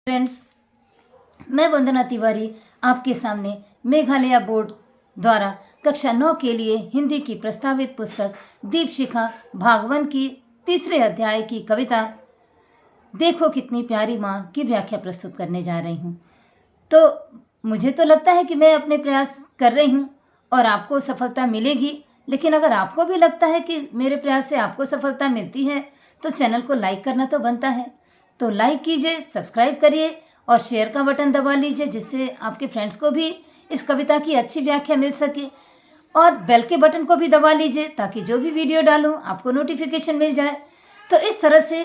Friends, मैं वंदना तिवारी आपके सामने मेघालय बोर्ड द्वारा कक्षा 9 के लिए हिंदी की प्रस्तावित पुस्तक दीपशिखा भाग 1 की तीसरे अध्याय की कविता देखो कितनी प्यारी माँ की व्याख्या प्रस्तुत करने जा रही हूँ। तो मुझे तो लगता है कि मैं अपने प्रयास कर रही हूँ और आपको सफलता मिलेगी, लेकिन अगर आपको भी लगता है कि मेरे प्रयास से आपको सफलता मिलती है तो चैनल को लाइक करना तो बनता है। तो लाइक कीजिए, सब्सक्राइब करिए और शेयर का बटन दबा लीजिए, जिससे आपके फ्रेंड्स को भी इस कविता की अच्छी व्याख्या मिल सके। और बेल के बटन को भी दबा लीजिए ताकि जो भी वीडियो डालूं आपको नोटिफिकेशन मिल जाए। तो इस तरह से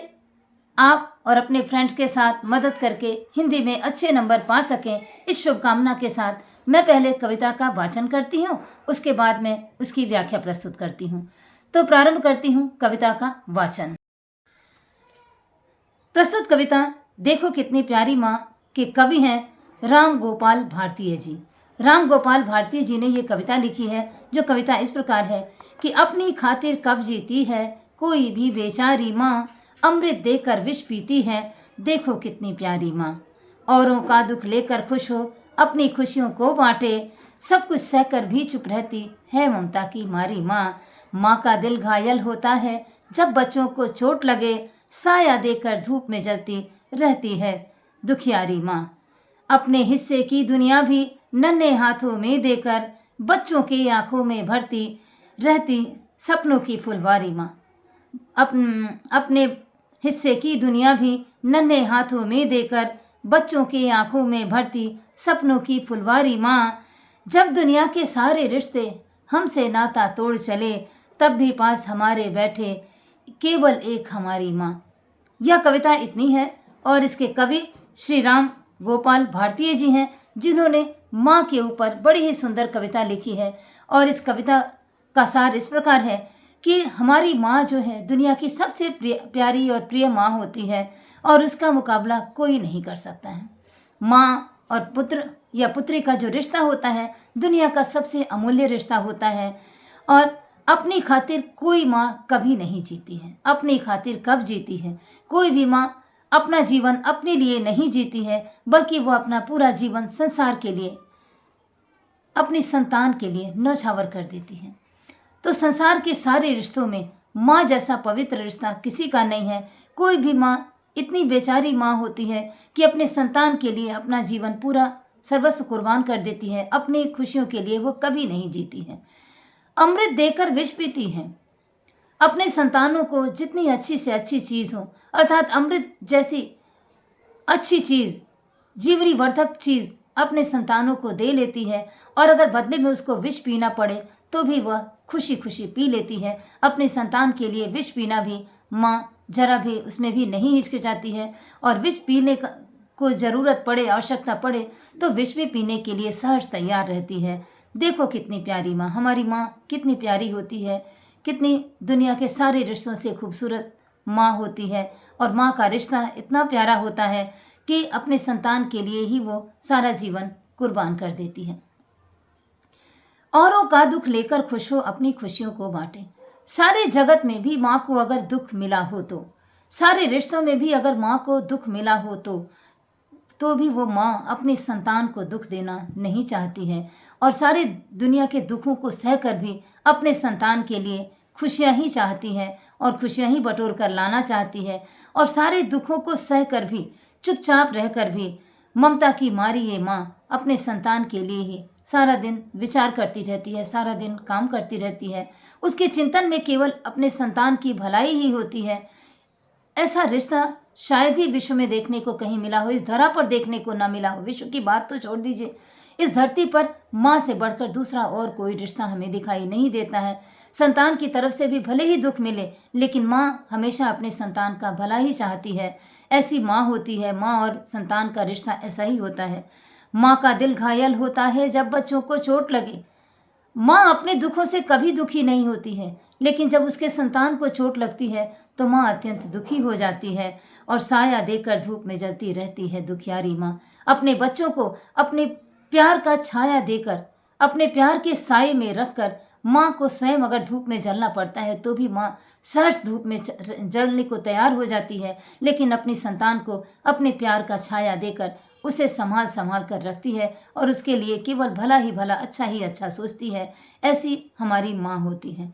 आप और अपने फ्रेंड्स के साथ मदद करके हिंदी में अच्छे नंबर पा सकें, इस शुभकामना के साथ मैं पहले कविता का वाचन करती हूँ, उसके बाद मैं उसकी व्याख्या प्रस्तुत करती हूँ। तो प्रारंभ करती हूँ कविता का वाचन। प्रस्तुत कविता देखो कितनी प्यारी माँ के कवि हैं राम गोपाल भारतीय जी। राम गोपाल भारतीय जी ने ये कविता लिखी है, जो कविता इस प्रकार है कि अपनी खातिर कब जीती है कोई भी बेचारी माँ, अमृत देकर विष पीती है देखो कितनी प्यारी माँ। औरों का दुख लेकर खुश हो अपनी खुशियों को बांटे, सब कुछ सहकर भी चुप रहती है ममता की मारी माँ। माँ का दिल घायल होता है जब बच्चों को चोट लगे, साया देकर धूप में जलती रहती है दुखियारी माँ। अपने हिस्से की दुनिया भी नन्हे हाथों में देकर बच्चों की आंखों में भरती रहती सपनों की फुलवारी माँ। अपने हिस्से की दुनिया भी नन्हे हाथों में देकर बच्चों की आंखों में भरती सपनों की फुलवारी माँ। जब दुनिया के सारे रिश्ते हमसे नाता तोड़ चले, तब भी पास हमारे बैठे केवल एक हमारी माँ। यह कविता इतनी है और इसके कवि श्री राम गोपाल भारतीय जी हैं, जिन्होंने माँ के ऊपर बड़ी ही सुंदर कविता लिखी है। और इस कविता का सार इस प्रकार है कि हमारी माँ जो है दुनिया की सबसे प्यारी और प्रिय माँ होती है और उसका मुकाबला कोई नहीं कर सकता है। माँ और पुत्र या पुत्री का जो रिश्ता होता है दुनिया का सबसे अमूल्य रिश्ता होता है। और अपनी खातिर कोई माँ कभी नहीं जीती है। अपनी खातिर कब जीती है? कोई भी माँ अपना जीवन अपने लिए नहीं जीती है, बल्कि वो अपना पूरा जीवन संसार के लिए, अपनी संतान के लिए न्यौछावर कर देती है। तो संसार के सारे रिश्तों में माँ जैसा पवित्र रिश्ता किसी का नहीं है। कोई भी माँ इतनी बेचारी माँ होती है कि अपने संतान के लिए अपना जीवन पूरा सर्वस्व कुर्बान कर देती है। अपनी खुशियों के लिए वो कभी नहीं जीती है, अमृत देकर विष पीती है। अपने संतानों को जितनी अच्छी से अच्छी चीज़ हो, अर्थात अमृत जैसी अच्छी चीज़, जीवनी वर्धक चीज़ अपने संतानों को दे लेती है, और अगर बदले में उसको विष पीना पड़े तो भी वह खुशी खुशी पी लेती है। अपने संतान के लिए विष पीना भी माँ जरा भी उसमें भी नहीं हिचकिचाती है, और विष पीने को ज़रूरत पड़े, आवश्यकता पड़े तो विष भी पीने के लिए सहज तैयार रहती है। देखो कितनी प्यारी माँ, हमारी माँ कितनी प्यारी होती है, कितनी दुनिया के सारे रिश्तों से खूबसूरत माँ होती है। और माँ का रिश्ता इतना प्यारा होता है कि अपने संतान के लिए ही वो सारा जीवन कुर्बान कर देती है। औरों का दुख लेकर खुश हो अपनी खुशियों को बांटे। सारे जगत में भी माँ को अगर दुख मिला हो, तो सारे रिश्तों में भी अगर माँ को दुख मिला हो तो भी वो माँ अपने संतान को दुख देना नहीं चाहती है, और सारे दुनिया के दुखों को सहकर भी अपने संतान के लिए खुशियाँ ही चाहती है और खुशियाँ ही बटोर कर लाना चाहती है। और सारे दुखों को सहकर भी, चुपचाप रहकर भी ममता की मारी ये माँ अपने संतान के लिए ही सारा दिन विचार करती रहती है, सारा दिन काम करती रहती है। उसके चिंतन में केवल अपने संतान की भलाई ही होती है। ऐसा रिश्ता शायद ही विश्व में देखने को कहीं मिला हो, इस धरा पर देखने को ना मिला हो। विश्व की बात तो छोड़ दीजिए, इस धरती पर माँ से बढ़कर दूसरा और कोई रिश्ता हमें दिखाई नहीं देता है। संतान की तरफ से भी भले ही दुख मिले, लेकिन माँ हमेशा अपने संतान का भला ही चाहती है। ऐसी माँ होती है, माँ और संतान का रिश्ता ऐसा ही होता है। माँ का दिल घायल होता है जब बच्चों को चोट लगे। माँ अपने दुखों से कभी दुखी नहीं होती है, लेकिन जब उसके संतान को चोट लगती है तो माँ अत्यंत दुखी हो जाती है और साया देकर धूप में जलती रहती है दुखियारी माँ। अपने बच्चों को अपने प्यार का छाया देकर, अपने प्यार के साए में रखकर माँ को स्वयं अगर धूप में जलना पड़ता है तो भी माँ सहर्ष धूप में जलने को तैयार हो जाती है, लेकिन अपनी संतान को अपने प्यार का छाया देकर उसे संभाल संभाल कर रखती है और उसके लिए केवल भला ही भला, अच्छा ही अच्छा सोचती है। ऐसी हमारी माँ होती है।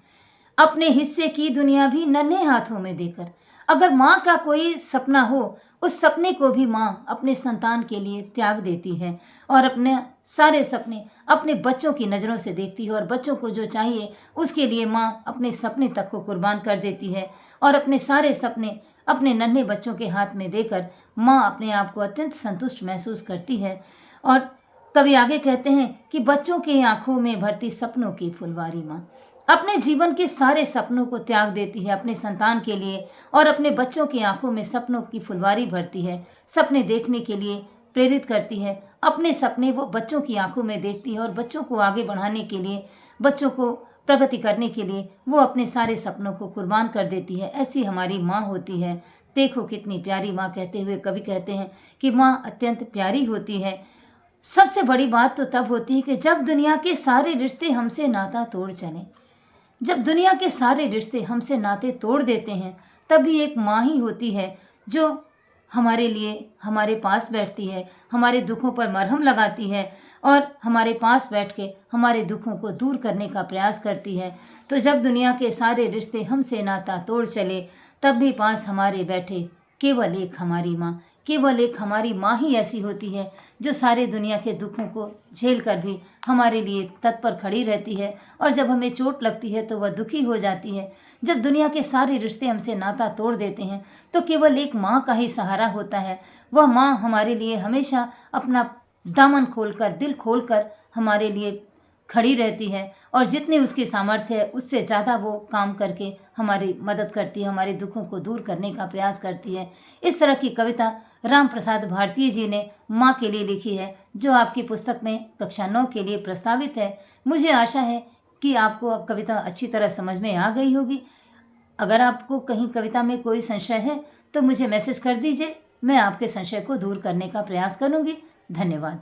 अपने हिस्से की दुनिया भी नन्हे हाथों में देकर, अगर माँ का कोई सपना हो, उस सपने को भी माँ अपने संतान के लिए त्याग देती है और अपने सारे सपने अपने बच्चों की नज़रों से देखती है और बच्चों को जो चाहिए उसके लिए माँ अपने सपने तक को कुर्बान कर देती है और अपने सारे सपने अपने नन्हे बच्चों के हाथ में देकर माँ अपने आप को अत्यंत संतुष्ट महसूस करती है। और कवि आगे कहते हैं कि बच्चों के आंखों में भरती सपनों की फुलवारी माँ अपने जीवन के सारे सपनों को त्याग देती है अपने संतान के लिए और अपने बच्चों की आंखों में सपनों की फुलवारी भरती है, सपने देखने के लिए प्रेरित करती है। अपने सपने वो बच्चों की आंखों में देखती है और बच्चों को आगे बढ़ाने के लिए, बच्चों को प्रगति करने के लिए वो अपने सारे सपनों को कुर्बान कर देती है। ऐसी हमारी माँ होती है। देखो कितनी प्यारी माँ, कहते हुए कवि कहते हैं कि माँ अत्यंत प्यारी होती है। सबसे बड़ी बात तो तब होती है कि जब दुनिया के सारे रिश्ते हमसे नाता तोड़ चलें, जब दुनिया के सारे रिश्ते हमसे नाते तोड़ देते हैं, तभी एक माँ ही होती है जो हमारे लिए हमारे पास बैठती है, हमारे दुखों पर मरहम लगाती है और हमारे पास बैठ के हमारे दुखों को दूर करने का प्रयास करती है। तो जब दुनिया के सारे रिश्ते हमसे नाता तोड़ चले, तब भी पास हमारे बैठे केवल एक हमारी माँ, केवल एक हमारी माँ ही ऐसी होती है जो सारे दुनिया के दुखों को झेल कर भी हमारे लिए तत्पर खड़ी रहती है और जब हमें चोट लगती है तो वह दुखी हो जाती है। जब दुनिया के सारे रिश्ते हमसे नाता तोड़ देते हैं तो केवल एक माँ का ही सहारा होता है। वह माँ हमारे लिए हमेशा अपना दामन खोलकर, दिल खोलकर हमारे लिए खड़ी रहती है और जितने उसकी सामर्थ्य है उससे ज़्यादा वो काम करके हमारी मदद करती है, हमारे दुखों को दूर करने का प्रयास करती है। इस तरह की कविता राम प्रसाद भारती जी ने माँ के लिए लिखी है, जो आपकी पुस्तक में कक्षा 9 के लिए प्रस्तावित है। मुझे आशा है कि आपको अब कविता अच्छी तरह समझ में आ गई होगी। अगर आपको कहीं कविता में कोई संशय है तो मुझे मैसेज कर दीजिए, मैं आपके संशय को दूर करने का प्रयास करूँगी। धन्यवाद।